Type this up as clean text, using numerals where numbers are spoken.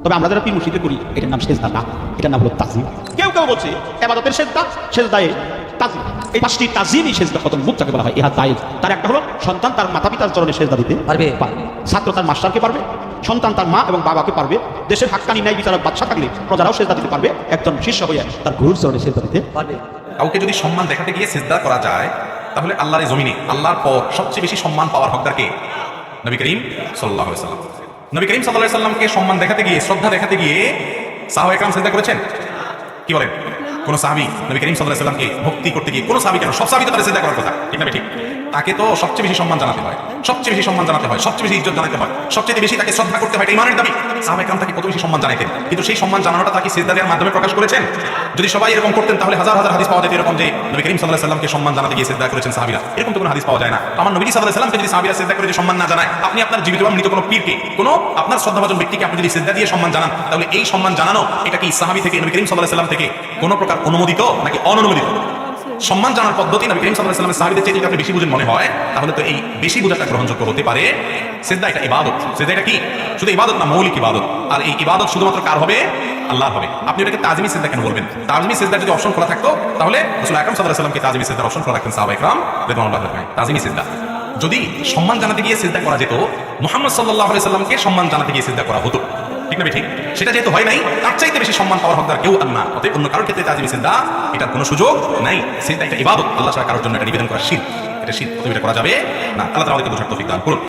তবে আমরা যারা পীর মুর্শিদে করি এটার নাম সেজদা না, এটার নাম হলো তাজিম। কেউ কেউ বলছে ইবাদতের সেজদা, সেজদায়ে তাজিম। এই 5টি তাজিমই সেজদা কত মুখ যাকে বলা হয় ইহা দায়েজ। তার একটা হলো সন্তান তার মাতা পিতার চরণে সেজদা দিতে পারবে, ছাত্র তার মাস্টারকে পারবে, সন্তান তার মা এবং বাবাকে পারবে, দেশের হাক্কানি ন্যায় বিচারক বাদশা থাকলে প্রজারাও সেজদা দিতে পারবে, একজন শিষ্য হয়ে তার গুরুর চরণে সেজদা দিতে পারবে। কাউকে যদি সম্মান দেখাতে গিয়ে সিজদা করা যায়, তাহলে আল্লাহর এই জমিনে আল্লাহর পর সবচেয়ে বেশি সম্মান পাওয়ার হকদার কে? নবী করিম সাল্লাল্লাহু আলাইহি ওয়াসাল্লাম। নবী করিম সাল্লাল্লাহু আলাইহি ওয়াসাল্লামকে সম্মান দেখাতে গিয়ে, শ্রদ্ধা দেখাতে গিয়ে সাহাবায়ে কেরাম সিজদা করেছেন? কি বলেন? কোন সাহাবী নবী করিম সাল্লাল্লাহু আলাইহি ওয়াসাল্লামকে ভক্তি করতে গিয়ে, কোন সাহাবী কেন, সব সাহাবী তো তার সিজদা করার কথা, ঠিক না? ঠিক। তাকে তো সবচেয়ে বেশি সম্মান জানাতে হয়, সবচেয়ে বেশি সম্মান জানাতে হয়, সবচেয়ে বেশি ইজ্জত জানাতে হয়, সবচেয়ে বেশি তাকে শ্রদ্ধা করতে হয়, এটা ইমানের দাবি। সাহাবায়ে কেরাম তাকে কত বেশি সম্মান জানাতেন, কিন্তু সেই সম্মান জানানোটা তাকে সিজদা দেওয়ার মাধ্যমে প্রকাশ করেছেন। যদি সবাই এরকম করতেন তাহলে হাজার হাজার হাদিস পাওয়া যেত এরকম যে নবী করিম সাল্লাল্লাহু আলাইহি ওয়াসাল্লামকে সম্মান জানাতে গিয়ে সিজদা করেছেন সাহাবীরা। এরকম তো কোনো হাদিস পাওয়া যায় না। আমার নবী সাল্লাল্লাহু আলাইহি ওয়াসাল্লামকে যদি সাহাবীরা সিজদা করে যে সম্মান না জানায়, আপনি আপনার জীবিত বা মৃত কোনো পীরকে, কোনো আপনার শ্রদ্ধাভাজন ব্যক্তিকে আপনি যদি সিজদা দিয়ে সম্মান জানান, তাহলে এই সম্মান জানানো এটা কি সাহাবী থেকে, নবী করিম সাল্লাল্লাহু আলাইহি ওয়াসাল্লাম থেকে কোনো প্রকার অনুমোদিত নাকি অননুমোদিত? সম্মান জানার পদ্ধতি নবী করিম সাল্লাল্লাহু আলাইহি ওয়াসাল্লামের সাহাবীদের চেয়ে যদি আপনি বেশি বুঝেন মনে হয়, তাহলে তো এই বেশি বোঝাটা গ্রহণযোগ্য হতে পারে। সিজদা এটা ইবাদত। সিজদা এটা কি? শুধু ইবাদত না, মৌলিক ইবাদত। আর এই ইবাদত শুধুমাত্র কার হবে? আল্লাহর হবে। আপনি এটাকে তাজিমি সিজদা কেন বলবেন? তাজিমি সিজদা যদি অপশন খোলা থাকতো, তাহলে রাসূল আকরাম সাল্লাল্লাহু আলাইহি ওয়াসাল্লামকে তাজিমি সিজদার অপশন খোলা রাখতেন সাহাবায়ে কেরাম রাদিয়াল্লাহু আনহুম। তাজিমি সিজদা যদি সম্মান জানাতে গিয়ে সিজদা করা যেত, মুহাম্মদ সাল্লাল্লাহু আলাইহি ওয়াসাল্লামকে সম্মান জানাতে গিয়ে সিজদা করা হতো, ঠিক না? ঠিক। সেটা যেহেতু হয় নাই, তার চাইতে বেশি সম্মান পাওয়ার হকদার কেউ আর না। অতএব অন্য কারোর ক্ষেত্রে তাজিমি সিজদা এটার কোনো সুযোগ নাই। সিজদা এটা ইবাদত, আল্লাহ ছাড়া কারোর জন্য এটা নিবেদন করা শিরক, এটা শিরক, অতএব এটা করা যাবে না। আল্লাহ তাআলা আমাদেরকে বোঝার তৌফিক দান করুন।